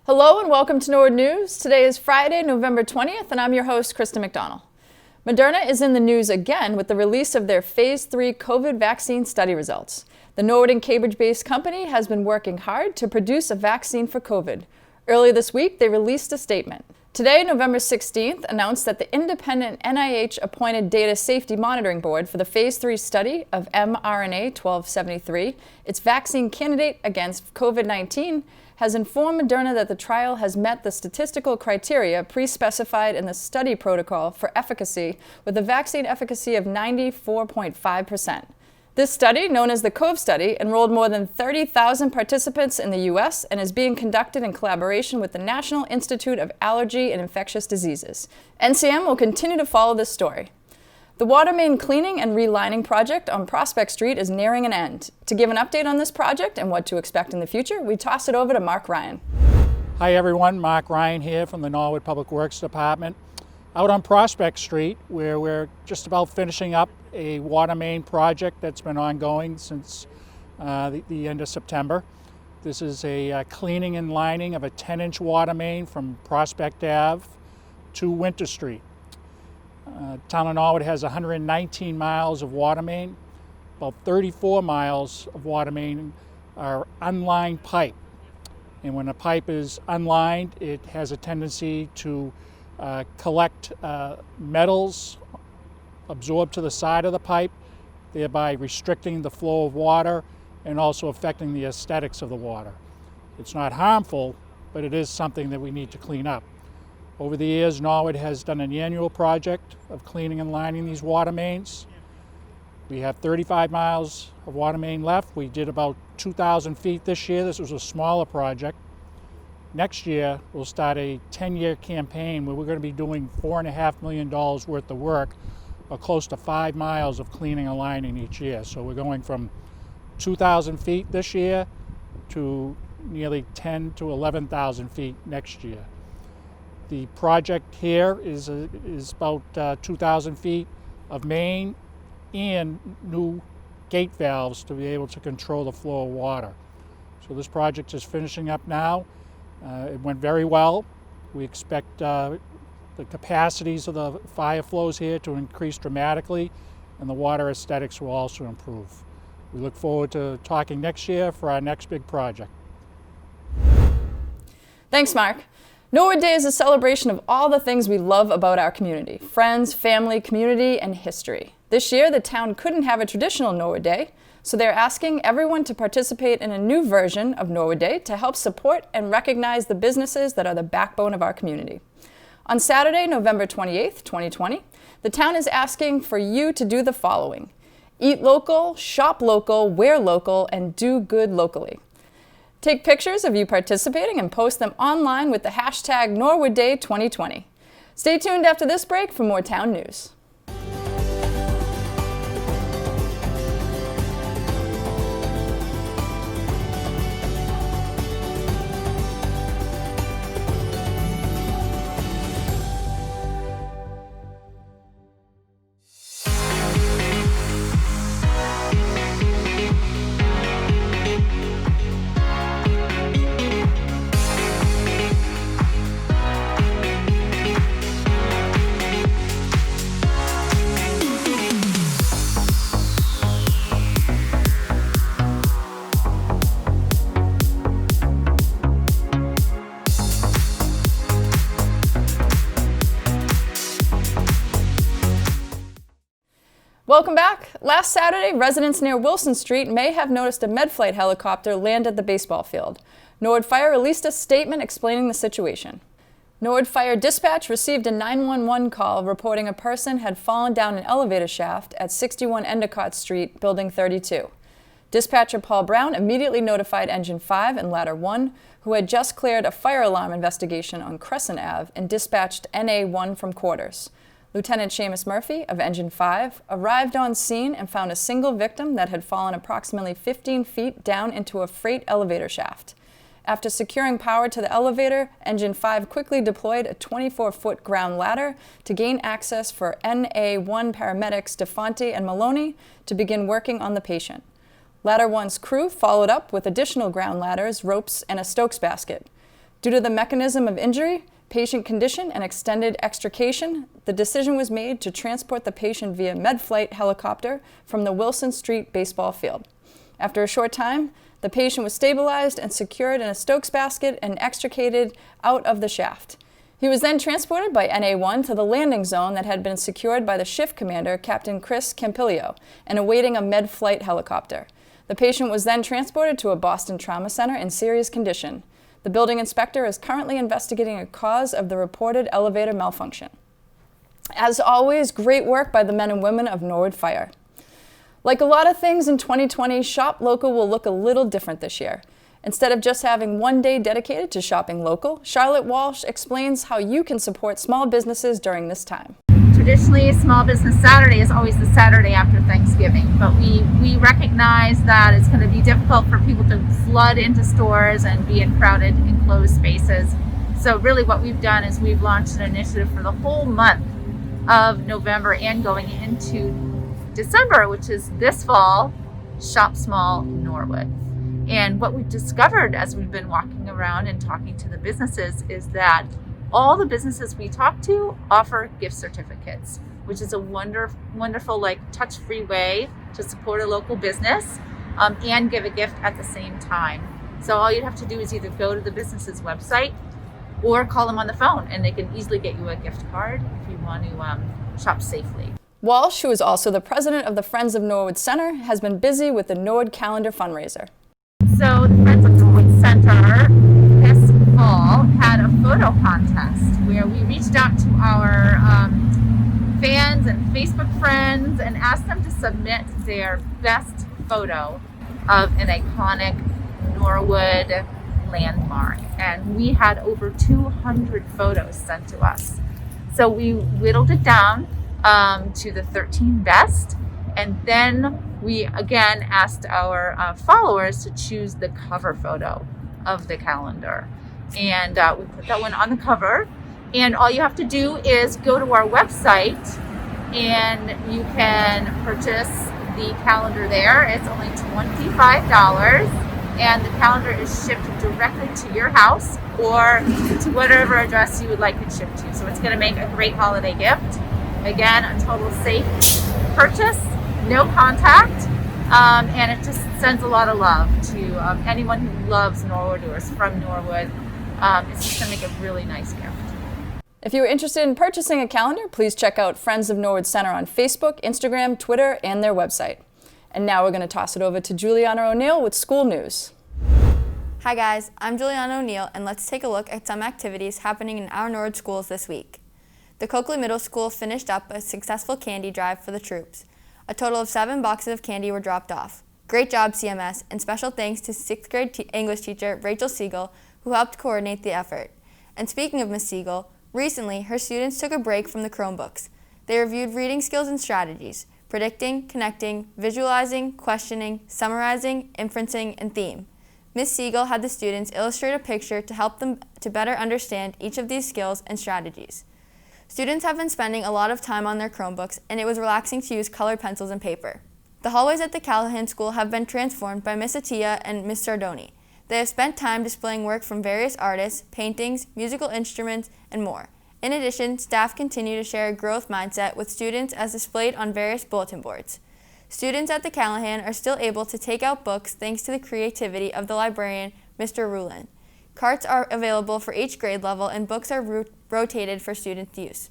Hello and welcome to Norwood News. Today is Friday, November 20th, and I'm your host, Krista McDonald. Moderna is in the news again with the release of their Phase 3 COVID vaccine study results. The Norwood and Cambridge-based company has been working hard to produce a vaccine for COVID. Earlier this week, they released a statement. Today, November 16th, announced that the independent NIH-appointed Data Safety Monitoring Board for the Phase 3 study of mRNA-1273, its vaccine candidate against COVID-19, has informed Moderna that the trial has met the statistical criteria pre-specified in the study protocol for efficacy, with a vaccine efficacy of 94.5%. This study, known as the COVE study, enrolled more than 30,000 participants in the U.S. and is being conducted in collaboration with the National Institute of Allergy and Infectious Diseases. NCM will continue to follow this story. The water main cleaning and relining project on Prospect Street is nearing an end. To give an update on this project and what to expect in the future, we toss it over to Mark Ryan. Hi everyone, Mark Ryan here from the Norwood Public Works Department. Out on Prospect Street, where we're just about finishing up a water main project that's been ongoing since the end of September. This is a cleaning and lining of a 10-inch water main from Prospect Ave to Winter Street. Town of Norwood has 119 miles of water main. About 34 miles of water main are unlined pipe. And when a pipe is unlined, it has a tendency to collect metals, absorb to the side of the pipe, thereby restricting the flow of water and also affecting the aesthetics of the water. It's not harmful, but it is something that we need to clean up. Over the years, Norwood has done an annual project of cleaning and lining these water mains. We have 35 miles of water main left. We did about 2,000 feet this year. This was a smaller project. Next year, we'll start a 10-year campaign where we're going to be doing $4.5 million worth of work, or close to 5 miles of cleaning and lining each year. So we're going from 2,000 feet this year to nearly 10 to 11,000 feet next year. The project here is about 2,000 feet of main and new gate valves to be able to control the flow of water. So this project is finishing up now. It went very well. We expect the capacities of the fire flows here to increase dramatically, and the water aesthetics will also improve. We look forward to talking next year for our next big project. Thanks, Mark. Norwood Day is a celebration of all the things we love about our community: friends, family, community, and history. This year, the town couldn't have a traditional Norwood Day, so they're asking everyone to participate in a new version of Norwood Day to help support and recognize the businesses that are the backbone of our community. On Saturday, November 28th, 2020, the town is asking for you to do the following: eat local, shop local, wear local, and do good locally. Take pictures of you participating and post them online with the hashtag NorwoodDay2020. Stay tuned after this break for more town news. Welcome back. Last Saturday, residents near Wilson Street may have noticed a Medflight helicopter land at the baseball field. Norwood Fire released a statement explaining the situation. Norwood Fire Dispatch received a 911 call reporting a person had fallen down an elevator shaft at 61 Endicott Street, Building 32. Dispatcher Paul Brown immediately notified Engine 5 and Ladder 1, who had just cleared a fire alarm investigation on Crescent Ave, and dispatched NA1 from quarters. Lieutenant Seamus Murphy of Engine 5 arrived on scene and found a single victim that had fallen approximately 15 feet down into a freight elevator shaft. After securing power to the elevator, Engine 5 quickly deployed a 24-foot ground ladder to gain access for NA1 paramedics DeFonte and Maloney to begin working on the patient. Ladder 1's crew followed up with additional ground ladders, ropes, and a Stokes basket. Due to the mechanism of injury, patient condition, and extended extrication, the decision was made to transport the patient via med-flight helicopter from the Wilson Street baseball field. After a short time, the patient was stabilized and secured in a Stokes basket and extricated out of the shaft. He was then transported by NA-1 to the landing zone that had been secured by the shift commander, Captain Chris Campilio, and awaiting a med-flight helicopter. The patient was then transported to a Boston trauma center in serious condition. The building inspector is currently investigating a cause of the reported elevator malfunction. As always, great work by the men and women of Norwood Fire. Like a lot of things in 2020, Shop Local will look a little different this year. Instead of just having one day dedicated to shopping local, Charlotte Walsh explains how you can support small businesses during this time. Traditionally, Small Business Saturday is always the Saturday after Thanksgiving, but we recognize that it's going to be difficult for people to flood into stores and be in crowded, enclosed spaces. So really what we've done is we've launched an initiative for the whole month of November and going into December, which is this fall, Shop Small Norwood. And what we've discovered as we've been walking around and talking to the businesses is that all the businesses we talk to offer gift certificates, which is a wonderful, like touch-free way to support a local business and give a gift at the same time. So all you'd have to do is either go to the business's website or call them on the phone, and they can easily get you a gift card if you want to shop safely. Walsh, who is also the president of the Friends of Norwood Center, has been busy with the Norwood Calendar fundraiser. So the Friends of Norwood Center this fall had a photo contest where we reached out to our fans and Facebook friends and asked them to submit their best photo of an iconic Norwood landmark. And we had over 200 photos sent to us. So we whittled it down to the 13 best, and then we again asked our followers to choose the cover photo of the calendar, and we put that one on the cover. And all you have to do is go to our website and you can purchase the calendar there. It's only $25, and the calendar is shipped directly to your house or to whatever address you would like it shipped to. So it's going to make a great holiday gift. Again, a total safe purchase, no contact, and it just sends a lot of love to anyone who loves Norwood or is from Norwood. It's just going to make a really nice gift. If you are interested in purchasing a calendar, please check out Friends of Norwood Center on Facebook, Instagram, Twitter, and their website. And now we're going to toss it over to Juliana O'Neill with school news. Hi guys, I'm Juliana O'Neill, and let's take a look at some activities happening in our Norwood schools this week. The Coakley Middle School finished up a successful candy drive for the troops. A total of 7 boxes of candy were dropped off. Great job, CMS, and special thanks to 6th grade English teacher Rachel Siegel, who helped coordinate the effort. And speaking of Miss Siegel, recently her students took a break from the Chromebooks. They reviewed reading skills and strategies, predicting, connecting, visualizing, questioning, summarizing, inferencing, and theme. Miss Siegel had the students illustrate a picture to help them to better understand each of these skills and strategies. Students have been spending a lot of time on their Chromebooks, and it was relaxing to use colored pencils and paper. The hallways at the Callahan School have been transformed by Miss Atia and Miss Sardoni. They have spent time displaying work from various artists, paintings, musical instruments, and more. In addition, staff continue to share a growth mindset with students as displayed on various bulletin boards. Students at the Callahan are still able to take out books thanks to the creativity of the librarian, Mr. Rulin. Carts are available for each grade level, and books are rotated for student use.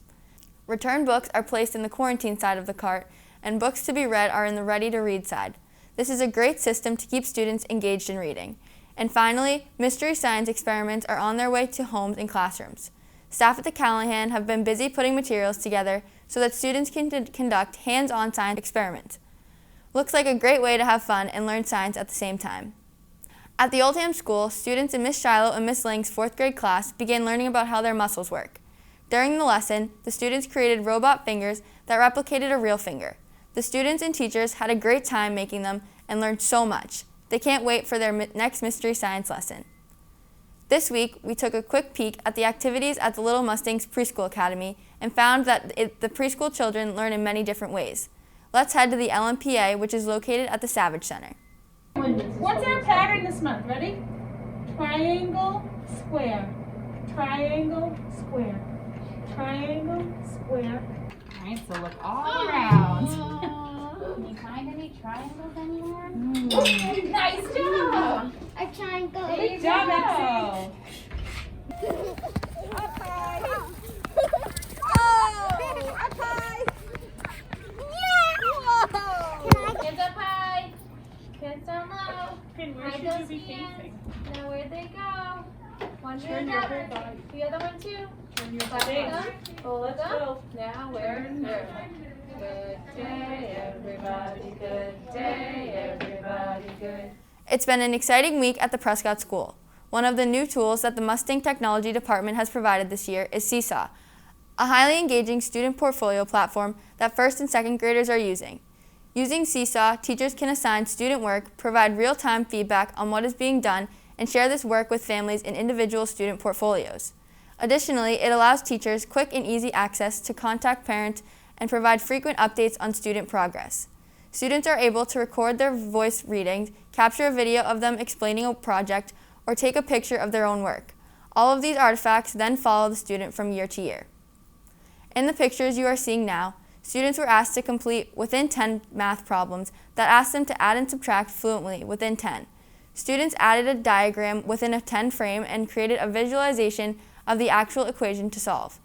Return books are placed in the quarantine side of the cart, and books to be read are in the ready-to-read side. This is a great system to keep students engaged in reading. And finally, mystery science experiments are on their way to homes and classrooms. Staff at the Callahan have been busy putting materials together so that students can conduct hands-on science experiments. Looks like a great way to have fun and learn science at the same time. At the Oldham School, students in Miss Shiloh and Miss Lang's 4th grade class began learning about how their muscles work. During the lesson, the students created robot fingers that replicated a real finger. The students and teachers had a great time making them and learned so much. They can't wait for their next mystery science lesson. This week, we took a quick peek at the activities at the Little Mustangs Preschool Academy and found that the preschool children learn in many different ways. Let's head to the LMPA, which is located at the Savage Center. What's our pattern this month? Ready? Triangle, square. triangle, square. Triangle, square. All right, so look all around. Can you find any triangles anywhere? Nice job! A triangle. Good job, Exie. Up high. Up high. Hands up high. Hands down low. Finn, where Hide should those you be hands. facing? Now where'd they go? One Turn hand your up. whole body. The other one too. Turn your Left body. up. Oh, let's Up. go. Now where? There. Good day, everybody. Good day, everybody. Good. It's been an exciting week at the Prescott School. One of the new tools that the Mustang Technology Department has provided this year is Seesaw, a highly engaging student portfolio platform that first and second graders are using. Using Seesaw, teachers can assign student work, provide real-time feedback on what is being done, and share this work with families in individual student portfolios. Additionally, it allows teachers quick and easy access to contact parents and provide frequent updates on student progress. Students are able to record their voice readings, capture a video of them explaining a project, or take a picture of their own work. All of these artifacts then follow the student from year to year. In the pictures you are seeing now, students were asked to complete within 10 math problems that asked them to add and subtract fluently within 10. Students added a diagram within a 10 frame and created a visualization of the actual equation to solve.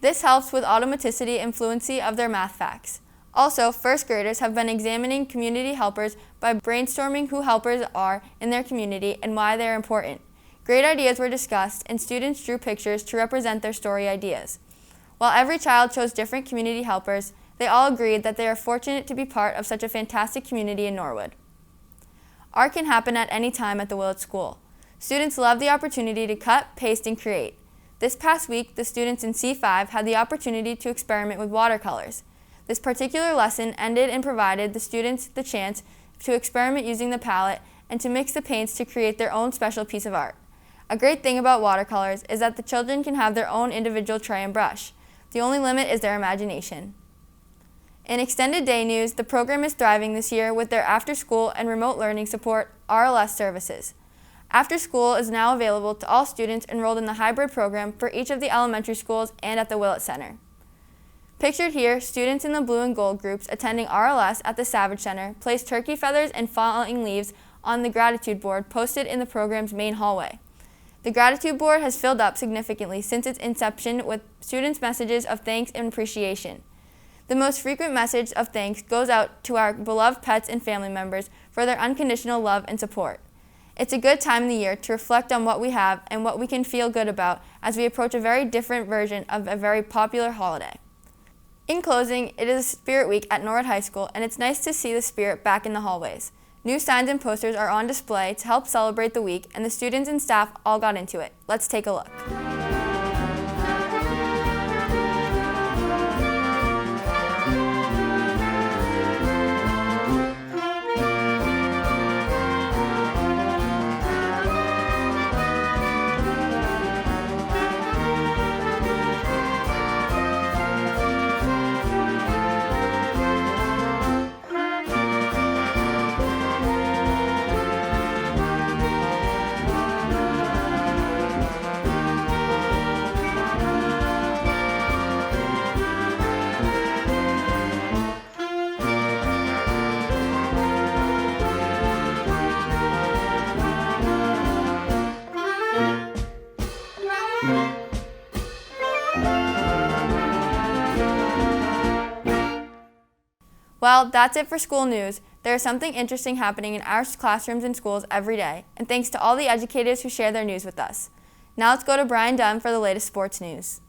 This helps with automaticity and fluency of their math facts. Also, first graders have been examining community helpers by brainstorming who helpers are in their community and why they are important. Great ideas were discussed, and students drew pictures to represent their story ideas. While every child chose different community helpers, they all agreed that they are fortunate to be part of such a fantastic community in Norwood. Art can happen at any time at the Willett School. Students love the opportunity to cut, paste, and create. This past week, the students in C5 had the opportunity to experiment with watercolors. This particular lesson ended and provided the students the chance to experiment using the palette and to mix the paints to create their own special piece of art. A great thing about watercolors is that the children can have their own individual tray and brush. The only limit is their imagination. In extended day news, the program is thriving this year with their after-school and remote learning support RLS services. After school is now available to all students enrolled in the hybrid program for each of the elementary schools and at the Willett Center. Pictured here, students in the blue and gold groups attending RLS at the Savage Center placed turkey feathers and falling leaves on the gratitude board posted in the program's main hallway. The gratitude board has filled up significantly since its inception with students' messages of thanks and appreciation. The most frequent message of thanks goes out to our beloved pets and family members for their unconditional love and support. It's a good time of the year to reflect on what we have and what we can feel good about as we approach a very different version of a very popular holiday. In closing, it is Spirit Week at Norwood High School, and it's nice to see the spirit back in the hallways. New signs and posters are on display to help celebrate the week, and the students and staff all got into it. Let's take a look. Well, that's it for school news. There is something interesting happening in our classrooms and schools every day, and thanks to all the educators who share their news with us. Now let's go to Brian Dunn for the latest sports news.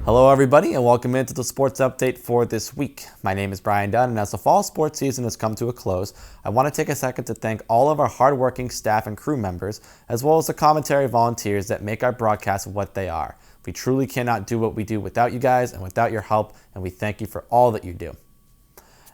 Hello everybody and welcome into the sports update for this week. My name is Brian Dunn, and as the fall sports season has come to a close, I want to take a second to thank all of our hardworking staff and crew members, as well as the commentary volunteers that make our broadcasts what they are. We truly cannot do what we do without you guys and without your help, and we thank you for all that you do.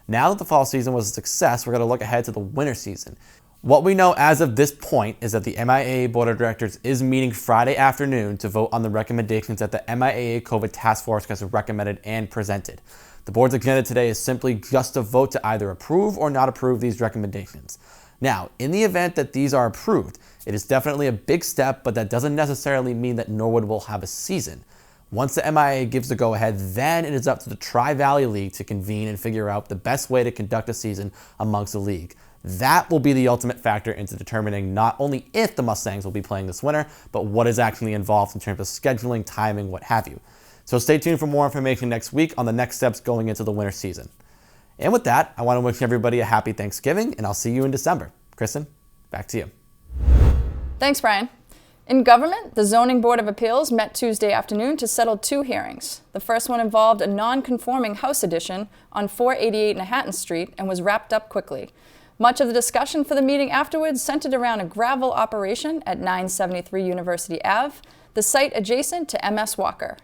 Now that the fall season was a success, we're going to look ahead to the winter season. What we know as of this point is that the MIAA Board of Directors is meeting Friday afternoon to vote on the recommendations that the MIAA COVID Task Force has recommended and presented. The board's agenda today is simply just a vote to either approve or not approve these recommendations. Now, in the event that these are approved, It is definitely a big step, but that doesn't necessarily mean that Norwood will have a season. Once the MIA gives the go-ahead, then it is up to the Tri-Valley League to convene and figure out the best way to conduct a season amongst the league. That will be the ultimate factor into determining not only if the Mustangs will be playing this winter, but what is actually involved in terms of scheduling, timing, what have you. So stay tuned for more information next week on the next steps going into the winter season. And with that, I want to wish everybody a happy Thanksgiving, and I'll see you in December. Kristen, back to you. Thanks, Brian. In government, the Zoning Board of Appeals met Tuesday afternoon to settle two hearings. The first one involved a non-conforming house addition on 488 Manhattan Street and was wrapped up quickly. Much of the discussion for the meeting afterwards centered around a gravel operation at 973 University Ave, the site adjacent to MS Walker.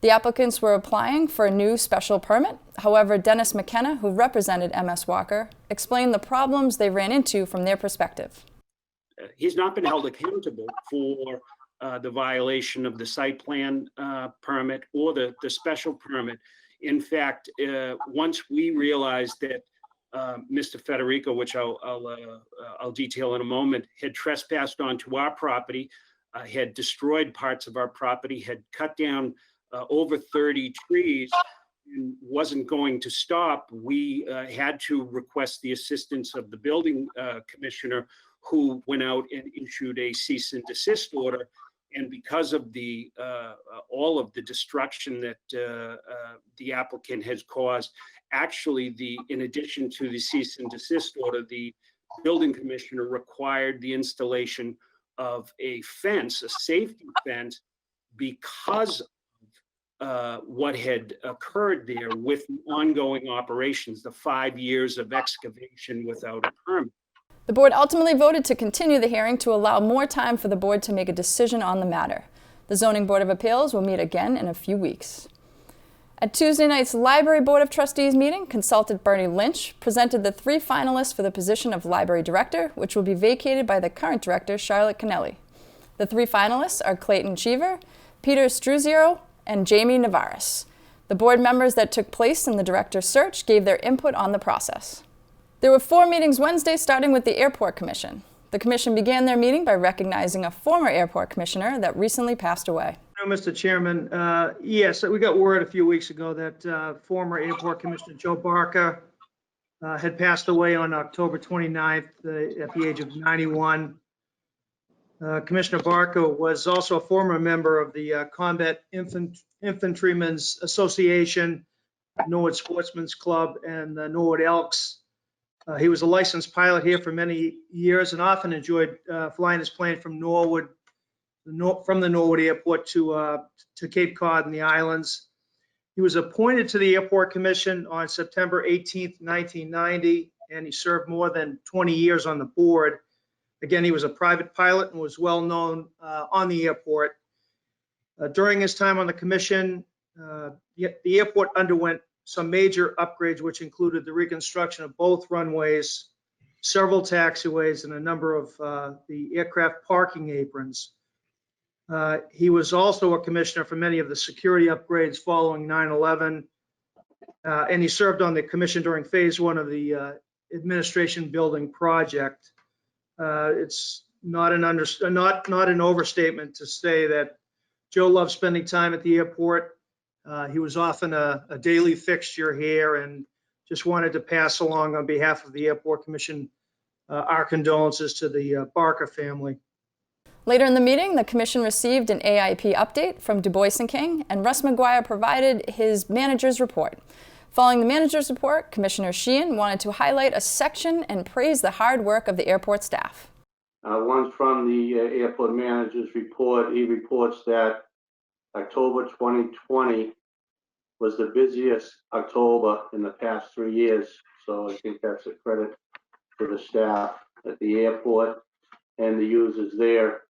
The applicants were applying for a new special permit. However, Dennis McKenna, who represented MS Walker, explained the problems they ran into from their perspective. He's not been held accountable for the violation of the site plan permit or the special permit. In fact, once we realized that Mr. Federico, which I'll detail in a moment, had trespassed onto our property, had destroyed parts of our property, had cut down over 30 trees, and wasn't going to stop, we had to request the assistance of the building commissioner, who went out and issued a cease and desist order. And because of the all of the destruction that the applicant has caused, actually, in addition to the cease and desist order, the building commissioner required the installation of a fence, a safety fence, because of what had occurred there with ongoing operations, the 5 years of excavation without a permit. The board ultimately voted to continue the hearing to allow more time for the board to make a decision on the matter. The Zoning Board of Appeals will meet again in a few weeks. At Tuesday night's Library Board of Trustees meeting, consultant Bernie Lynch presented the three finalists for the position of library director, which will be vacated by the current director, Charlotte Kennelly. The three finalists are Clayton Cheever, Peter Struzio, and Jamie Navarez. The board members that took place in the director's search gave their input on the process. There were 4 meetings Wednesday, starting with the Airport Commission. The commission began their meeting by recognizing a former airport commissioner that recently passed away. Mr. Chairman, yes, we got word a few weeks ago that former Airport Commissioner Joe Barker had passed away on October 29th at the age of 91. Commissioner Barker was also a former member of the Combat Infantrymen's Association, Norwood Sportsman's Club, and the Norwood Elks. He was a licensed pilot here for many years and often enjoyed flying his plane from Norwood, from the Norwood Airport to Cape Cod and the islands. He was appointed to the Airport Commission on September 18th, 1990, and he served more than 20 years on the board. Again, he was a private pilot and was well known on the airport. During his time on the commission, the airport underwent some major upgrades, which included the reconstruction of both runways, several taxiways, and a number of the aircraft parking aprons. He was also a commissioner for many of the security upgrades following 9/11, and he served on the commission during phase 1 of the administration building project. It's not an overstatement to say that Joe loved spending time at the airport. He was often a daily fixture here, and just wanted to pass along on behalf of the Airport Commission our condolences to the Barker family. Later in the meeting, the commission received an AIP update from Du Bois & King, and Russ McGuire provided his manager's report. Following the manager's report, Commissioner Sheehan wanted to highlight a section and praise the hard work of the airport staff. One from the airport manager's report. He reports that October 2020 was the busiest October in the past 3 years. So I think that's a credit to the staff at the airport and the users there.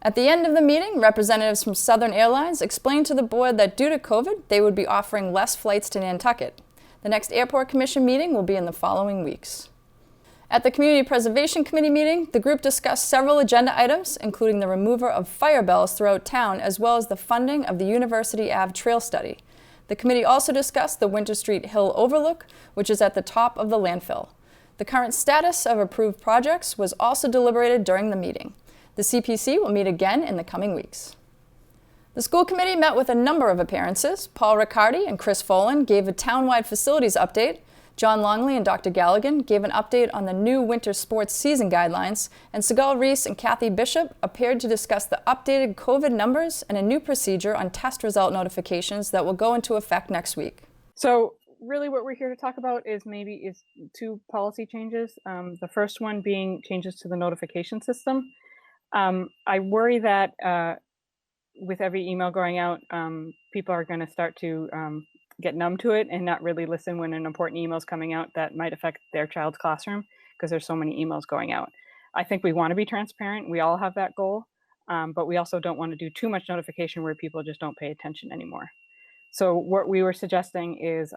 At the end of the meeting, representatives from Southern Airlines explained to the board that due to COVID, they would be offering less flights to Nantucket. The next Airport Commission meeting will be in the following weeks. At the Community Preservation Committee meeting, the group discussed several agenda items, including the removal of fire bells throughout town, as well as the funding of the University Ave Trail Study. The committee also discussed the Winter Street Hill Overlook, which is at the top of the landfill. The current status of approved projects was also deliberated during the meeting. The CPC will meet again in the coming weeks. The school committee met with a number of appearances. Paul Riccardi and Chris Folan gave a townwide facilities update. John Longley and Dr. Galligan gave an update on the new winter sports season guidelines, and Segal Reese and Kathy Bishop appeared to discuss the updated COVID numbers and a new procedure on test result notifications that will go into effect next week. So really what we're here to talk about is two policy changes. The first one being changes to the notification system. I worry that with every email going out, people are going to start to get numb to it and not really listen when an important email is coming out that might affect their child's classroom, because there's so many emails going out. I think we want to be transparent. We all have that goal, but we also don't want to do too much notification where people just don't pay attention anymore. So what we were suggesting is,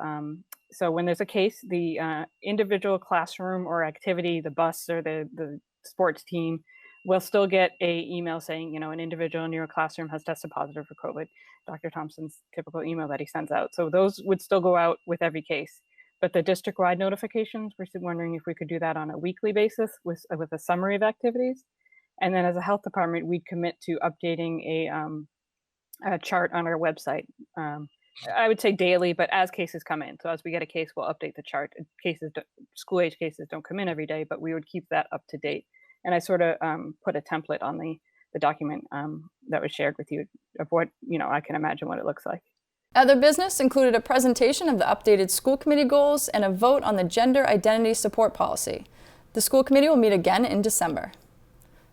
so when there's a case, the individual classroom or activity, the bus or the sports team will still get a email saying, an individual in your classroom has tested positive for COVID. Dr. Thompson's typical email that he sends out. So those would still go out with every case. But the district-wide notifications, we're wondering if we could do that on a weekly basis with a summary of activities. And then as a health department, we'd commit to updating a chart on our website. I would say daily, but as cases come in. So as we get a case, we'll update the chart. School age cases don't come in every day, but we would keep that up to date. And I sort of put a template on the document that was shared with you of what, I can imagine what it looks like. Other business included a presentation of the updated school committee goals and a vote on the gender identity support policy. The school committee will meet again in December.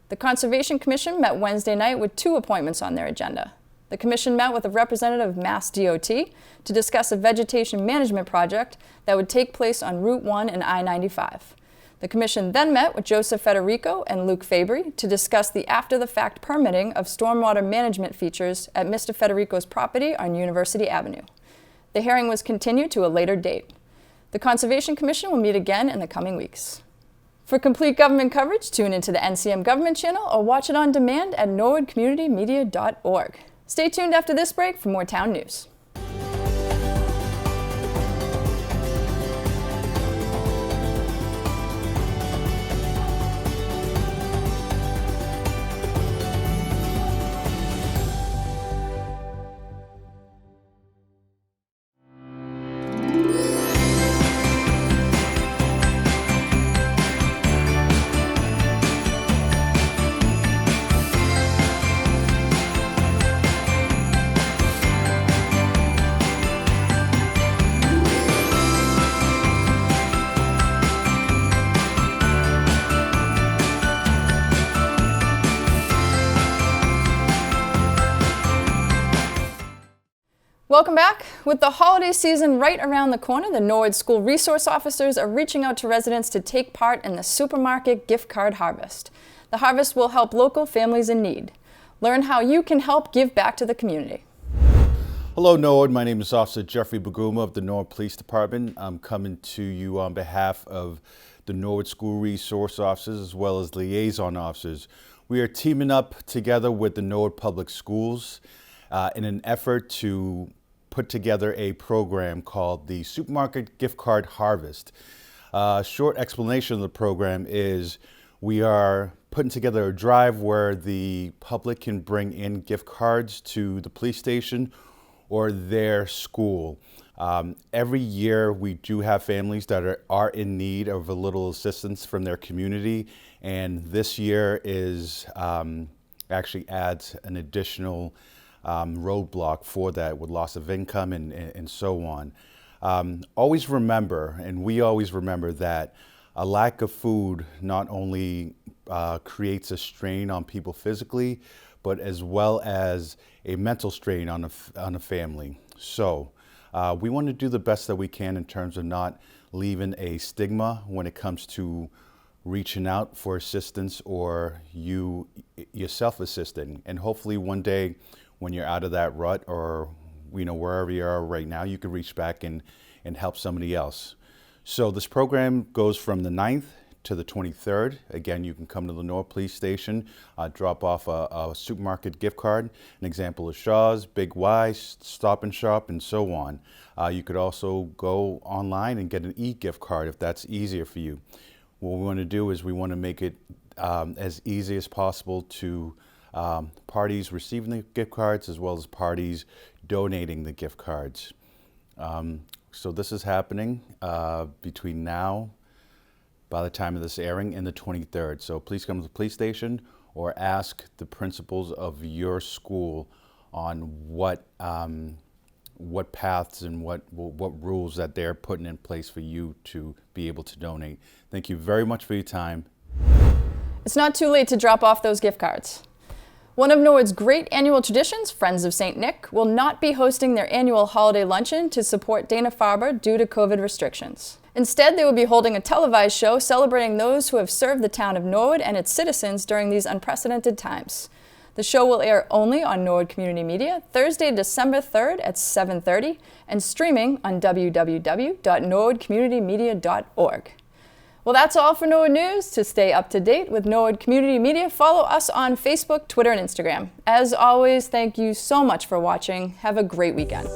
The Conservation Commission met Wednesday night with 2 appointments on their agenda. The commission met with a representative of Mass DOT to discuss a vegetation management project that would take place on Route 1 and I-95. The commission then met with Joseph Federico and Luke Fabry to discuss the after-the-fact permitting of stormwater management features at Mr. Federico's property on University Avenue. The hearing was continued to a later date. The Conservation Commission will meet again in the coming weeks. For complete government coverage, tune into the NCM Government Channel or watch it on demand at norwoodcommunitymedia.org. Stay tuned after this break for more town news. Welcome back. With the holiday season right around the corner, the Norwood School Resource Officers are reaching out to residents to take part in the supermarket gift card harvest. The harvest will help local families in need. Learn how you can help give back to the community. Hello Norwood, my name is Officer Jeffrey Baguma of the Norwood Police Department. I'm coming to you on behalf of the Norwood School Resource Officers as well as liaison officers. We are teaming up together with the Norwood Public Schools in an effort to put together a program called the Supermarket Gift Card Harvest. Short explanation of the program is we are putting together a drive where the public can bring in gift cards to the police station or their school. Every year we do have families that are in need of a little assistance from their community, and this year is actually adds an additional roadblock for that with loss of income and so on. Always remember, and we always remember, that a lack of food not only creates a strain on people physically, but as well as a mental strain on a family. So we want to do the best that we can in terms of not leaving a stigma when it comes to reaching out for assistance or you yourself assisting. And hopefully one day when you're out of that rut or wherever you are right now, you can reach back and help somebody else. So this program goes from the 9th to the 23rd. Again, you can come to the Norwood Police Station, drop off a supermarket gift card, an example of Shaw's, Big Y, Stop and Shop, and so on. You could also go online and get an e-gift card if that's easier for you. What we want to do is we want to make it as easy as possible to parties receiving the gift cards as well as parties donating the gift cards. So this is happening between now, by the time of this airing, and the 23rd. So please come to the police station or ask the principals of your school on what paths and what rules that they're putting in place for you to be able to donate. Thank you very much for your time. It's not too late to drop off those gift cards. One of Norwood's great annual traditions, Friends of St. Nick, will not be hosting their annual holiday luncheon to support Dana-Farber due to COVID restrictions. Instead, they will be holding a televised show celebrating those who have served the town of Norwood and its citizens during these unprecedented times. The show will air only on Norwood Community Media Thursday, December 3rd at 7:30 and streaming on www.norwoodcommunitymedia.org. Well, that's all for Norwood News. To stay up to date with Norwood Community Media, follow us on Facebook, Twitter, and Instagram. As always, thank you so much for watching. Have a great weekend.